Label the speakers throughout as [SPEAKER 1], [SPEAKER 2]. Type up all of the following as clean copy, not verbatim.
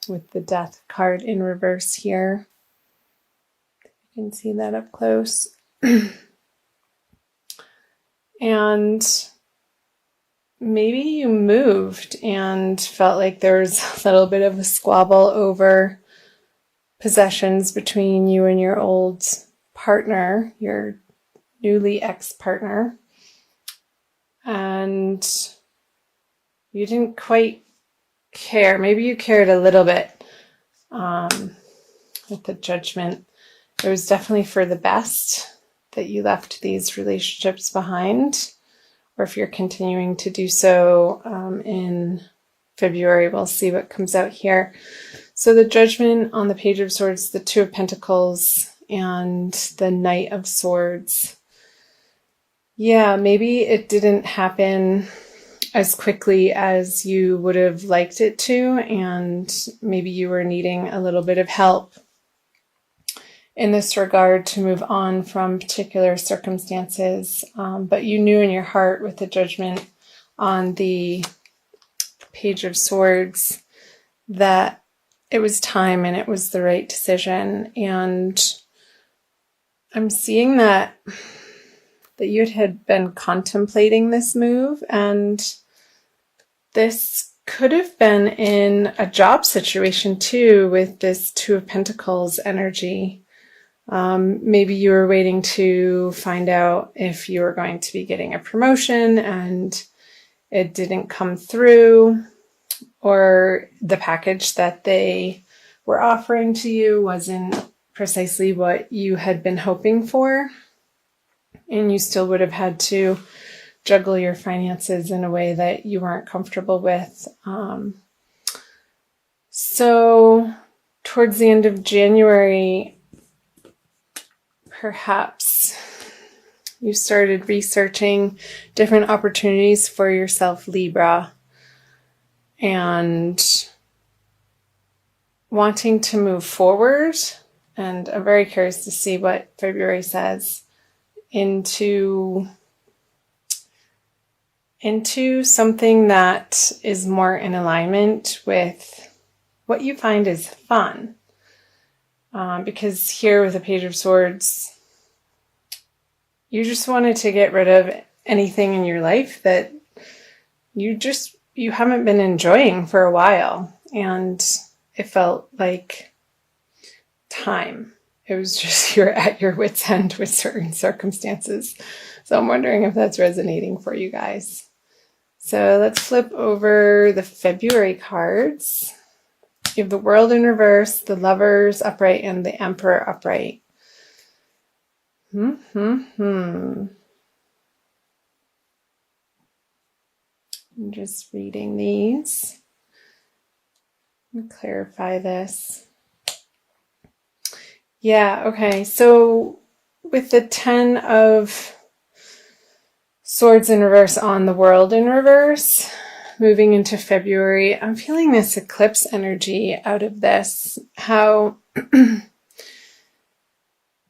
[SPEAKER 1] with the Death card in reverse here. You can see that up close. And maybe you moved and felt like there was a little bit of a squabble over possessions between you and your old partner, your newly ex-partner. And you didn't quite care. Maybe you cared a little bit with the Judgment. It was definitely for the best that you left these relationships behind, or if you're continuing to do so in February, we'll see what comes out here. So the Judgment on the Page of Swords, the Two of Pentacles, and the Knight of Swords. Yeah, maybe it didn't happen as quickly as you would have liked it to, and maybe you were needing a little bit of help in this regard to move on from particular circumstances, but you knew in your heart with the Judgment on the Page of Swords that it was time and it was the right decision. And I'm seeing that you had been contemplating this move, and this could have been in a job situation too, with this Two of Pentacles energy. Maybe you were waiting to find out if you were going to be getting a promotion and it didn't come through, or the package that they were offering to you wasn't precisely what you had been hoping for, and you still would have had to juggle your finances in a way that you weren't comfortable with. So towards the end of January, perhaps you started researching different opportunities for yourself, Libra, and wanting to move forward. And I'm very curious to see what February says into something that is more in alignment with what you find is fun. Because here with the Page of Swords, you just wanted to get rid of anything in your life that you haven't been enjoying for a while. And it felt like time. It was just you're at your wit's end with certain circumstances. So I'm wondering if that's resonating for you guys. So let's flip over the February cards. You have the World in reverse, the Lovers upright, and the Emperor upright. I'm just reading these. Let me clarify this. Yeah, okay. So with the 10 of Swords in reverse on the World in reverse, moving into February, I'm feeling this eclipse energy out of this. How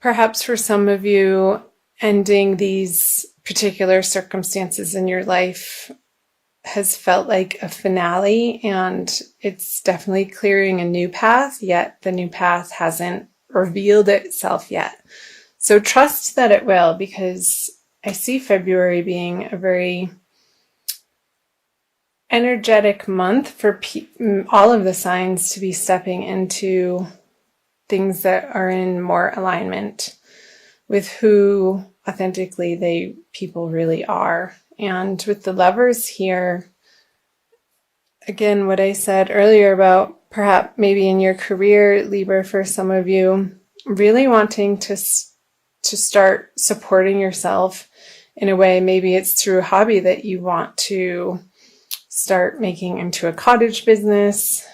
[SPEAKER 1] perhaps for some of you, ending these particular circumstances in your life has felt like a finale, and it's definitely clearing a new path, yet the new path hasn't revealed itself yet. So trust that it will, because I see February being a very energetic month for all of the signs to be stepping into things that are in more alignment with who authentically people really are. And with the Lovers here, again, what I said earlier about perhaps maybe in your career, Libra, for some of you, really wanting to start supporting yourself in a way. Maybe it's through a hobby that you want to start making into a cottage business,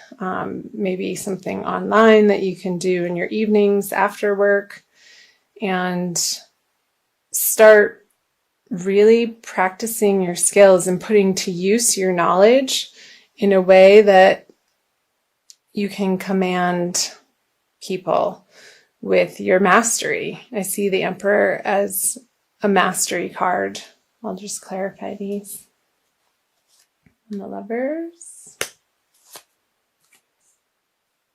[SPEAKER 1] maybe something online that you can do in your evenings after work, and start really practicing your skills and putting to use your knowledge in a way that you can command people with your mastery. I see the Emperor as a mastery card. I'll just clarify these. And the Lovers.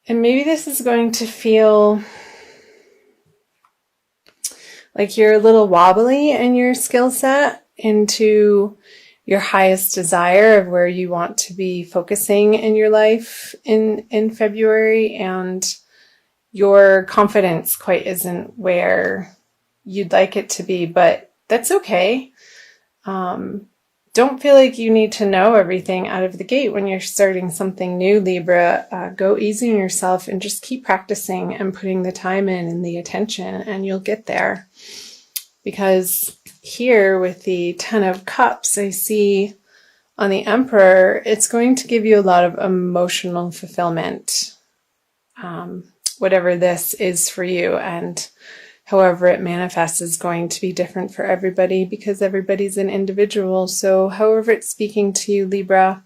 [SPEAKER 1] And maybe this is going to feel like you're a little wobbly in your skill set into your highest desire of where you want to be focusing in your life in February, and your confidence quite isn't where you'd like it to be, but that's okay. Don't feel like you need to know everything out of the gate when you're starting something new, Libra. Go easy on yourself and just keep practicing and putting the time in and the attention, and you'll get there. Because here with the Ten of Cups, I see on the Emperor, it's going to give you a lot of emotional fulfillment, whatever this is for you. And however it manifests is going to be different for everybody because everybody's an individual. So however it's speaking to you, Libra,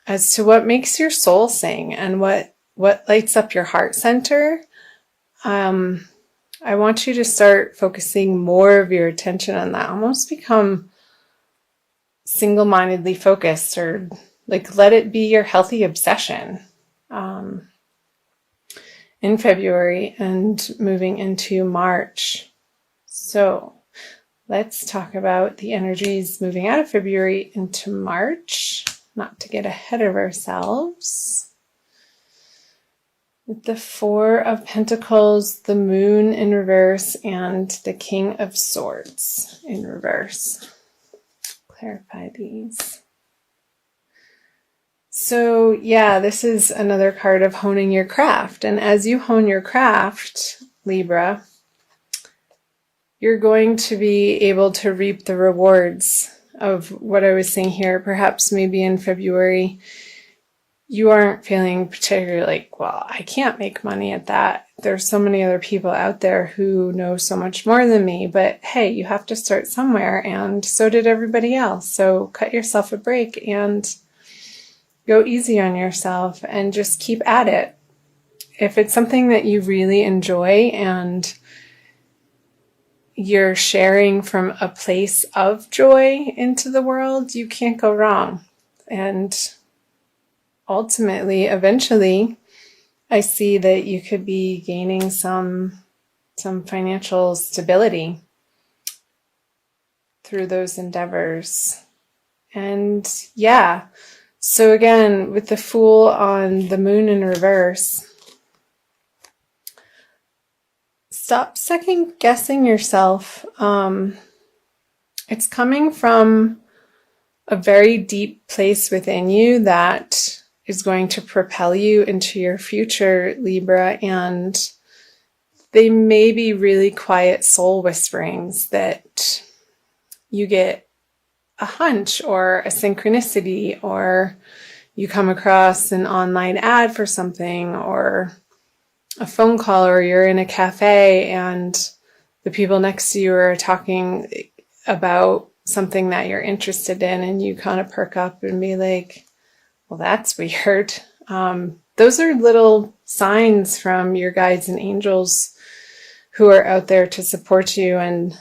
[SPEAKER 1] as to what makes your soul sing and what lights up your heart center, I want you to start focusing more of your attention on that. Almost become single-mindedly focused, or like let it be your healthy obsession in February and moving into March. So let's talk about the energies moving out of February into March, not to get ahead of ourselves. With the Four of Pentacles, the Moon in reverse, and the King of Swords in reverse. Clarify these. So yeah, this is another card of honing your craft. And as you hone your craft, Libra, you're going to be able to reap the rewards of what I was saying here. Perhaps maybe in February, you aren't feeling particularly like, well, I can't make money at that. There's so many other people out there who know so much more than me. But hey, you have to start somewhere, and so did everybody else. So cut yourself a break and go easy on yourself and just keep at it. If it's something that you really enjoy and you're sharing from a place of joy into the world, you can't go wrong. And ultimately, eventually, I see that you could be gaining some financial stability through those endeavors. And yeah, so again, with the Fool on the Moon in reverse, stop second guessing yourself. It's coming from a very deep place within you that is going to propel you into your future, Libra, and they may be really quiet soul whisperings that you get a hunch or a synchronicity, or you come across an online ad for something, or a phone call, or you're in a cafe and the people next to you are talking about something that you're interested in, and you kind of perk up and be like, well, that's weird. Those are little signs from your guides and angels who are out there to support you and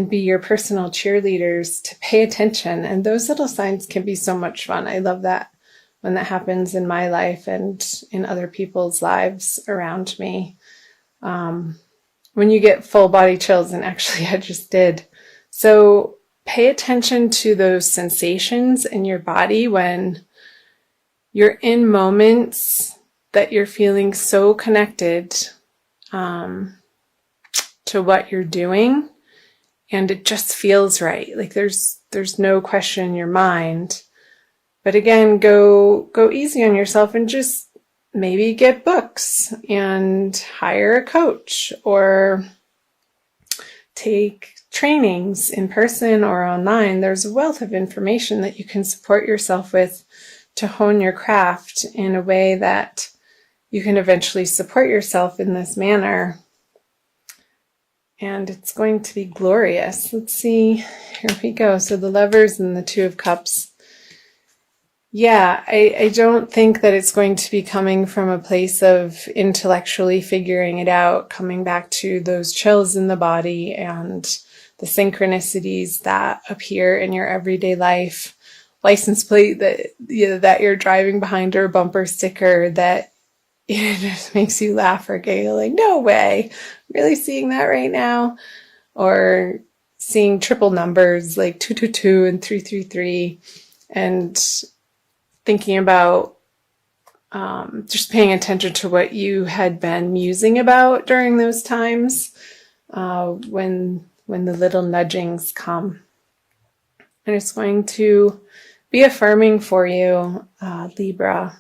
[SPEAKER 1] be your personal cheerleaders to pay attention. And those little signs can be so much fun. I love that when that happens in my life and in other people's lives around me. When you get full body chills, and actually I just did. So pay attention to those sensations in your body when you're in moments that you're feeling so connected to what you're doing, and it just feels right. Like there's no question in your mind. But again, go easy on yourself and just maybe get books and hire a coach, or take trainings in person or online. There's a wealth of information that you can support yourself with to hone your craft in a way that you can eventually support yourself in this manner. And it's going to be glorious. Let's see. Here we go. So the Lovers and the Two of Cups. Yeah, I don't think that it's going to be coming from a place of intellectually figuring it out, coming back to those chills in the body and the synchronicities that appear in your everyday life. License plate that you're driving behind, or a bumper sticker that it just makes you laugh or giggle, like, no way, really seeing that right now? Or seeing triple numbers like 222 and 333, and thinking about just paying attention to what you had been musing about during those times when the little nudgings come. And it's going to be affirming for you, Libra,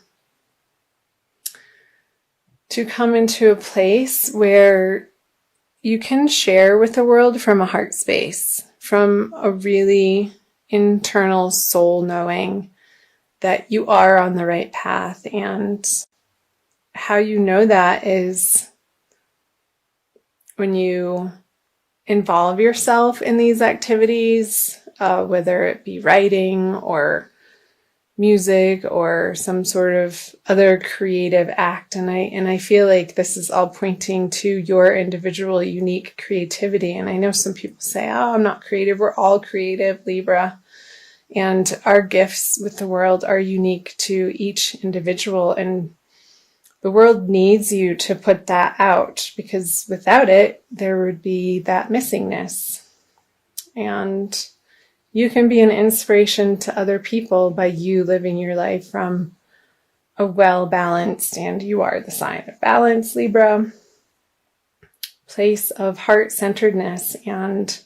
[SPEAKER 1] to come into a place where you can share with the world from a heart space, from a really internal soul knowing that you are on the right path. And how you know that is when you involve yourself in these activities, whether it be writing or music or some sort of other creative act. And I feel like this is all pointing to your individual unique creativity. And I know some people say, oh, I'm not creative. We're all creative, Libra. And our gifts with the world are unique to each individual. And the world needs you to put that out, because without it, there would be that missingness. And you can be an inspiration to other people by you living your life from a well-balanced, and you are the sign of balance, Libra, place of heart-centeredness and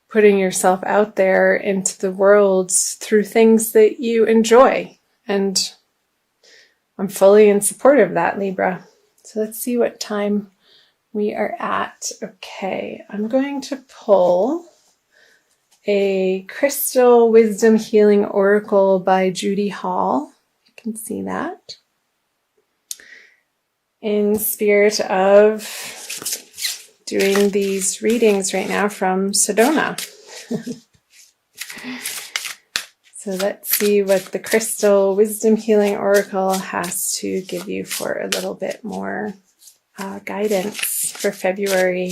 [SPEAKER 1] putting yourself out there into the world through things that you enjoy. And I'm fully in support of that, Libra. So let's see what time we are at. Okay, I'm going to pull a Crystal Wisdom Healing Oracle by Judy Hall. You can see that. In spirit of doing these readings right now from Sedona. So let's see what the Crystal Wisdom Healing Oracle has to give you for a little bit more guidance for February.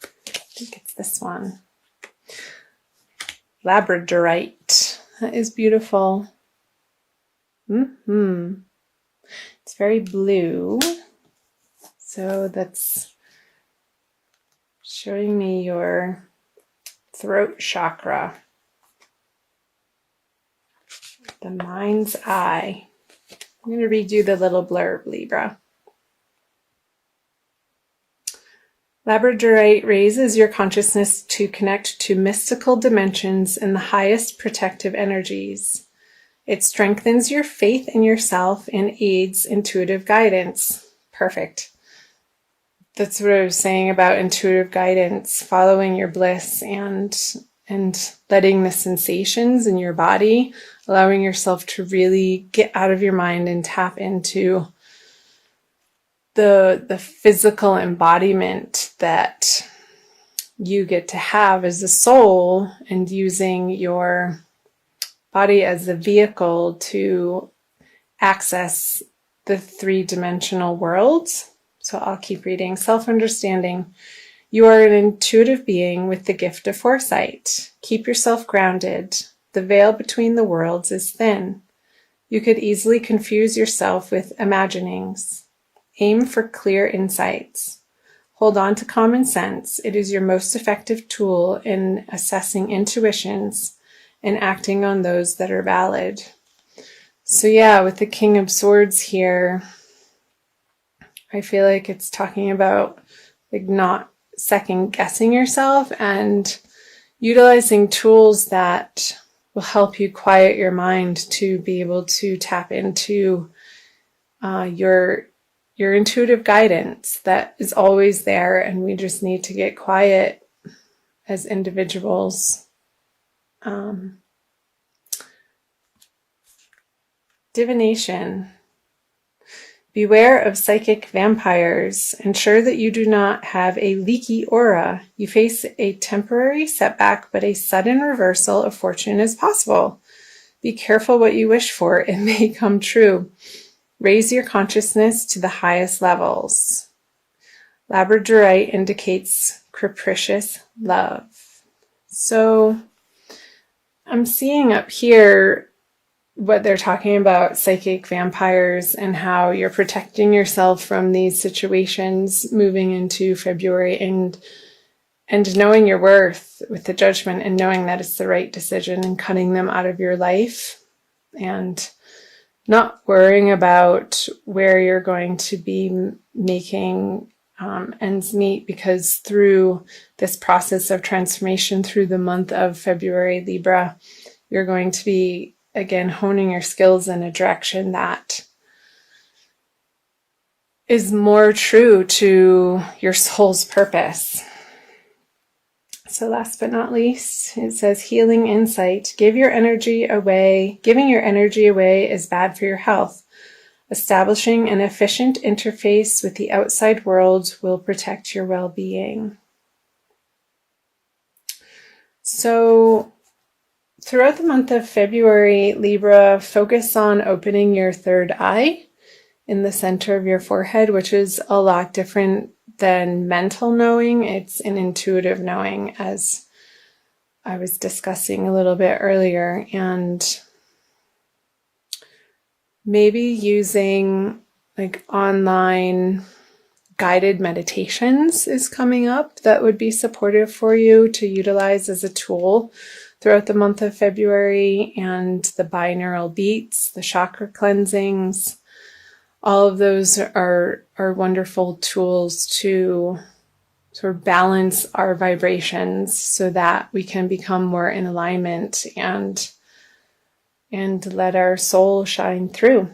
[SPEAKER 1] I think it's this one. Labradorite. That is beautiful. It's very blue. So that's showing me your throat chakra. The mind's eye. I'm going to read you the little blurb, Libra. Labradorite raises your consciousness to connect to mystical dimensions and the highest protective energies. It strengthens your faith in yourself and aids intuitive guidance. Perfect. That's what I was saying about intuitive guidance, following your bliss and letting the sensations in your body, allowing yourself to really get out of your mind and tap into the physical embodiment that you get to have as a soul, and using your body as a vehicle to access the three-dimensional worlds. So I'll keep reading. Self-understanding. You are an intuitive being with the gift of foresight. Keep yourself grounded. The veil between the worlds is thin. You could easily confuse yourself with imaginings. Aim for clear insights. Hold on to common sense. It is your most effective tool in assessing intuitions and acting on those that are valid. So yeah, with the King of Swords here, I feel like it's talking about like not second guessing yourself and utilizing tools that will help you quiet your mind to be able to tap into your intuitive guidance that is always there, and we just need to get quiet as individuals. Divination. Beware of psychic vampires. Ensure that you do not have a leaky aura. You face a temporary setback, but a sudden reversal of fortune is possible. Be careful what you wish for. It may come true. Raise your consciousness to the highest levels. Labradorite indicates capricious love. So I'm seeing up here what they're talking about, psychic vampires, and how you're protecting yourself from these situations moving into February, and knowing your worth with the Judgment, and knowing that it's the right decision, and cutting them out of your life, and not worrying about where you're going to be making ends meet, because through this process of transformation, through the month of February, Libra, you're going to be, again, honing your skills in a direction that is more true to your soul's purpose. So last but not least, it says healing insight. Giving your energy away is bad for your health. Establishing an efficient interface with the outside world will protect your well-being. So throughout the month of February, Libra, focus on opening your third eye in the center of your forehead, which is a lot different than mental knowing. It's an intuitive knowing, as I was discussing a little bit earlier. And maybe using like online guided meditations is coming up that would be supportive for you to utilize as a tool throughout the month of February, and the binaural beats, the chakra cleansings. All of those are wonderful tools to sort of balance our vibrations so that we can become more in alignment and let our soul shine through.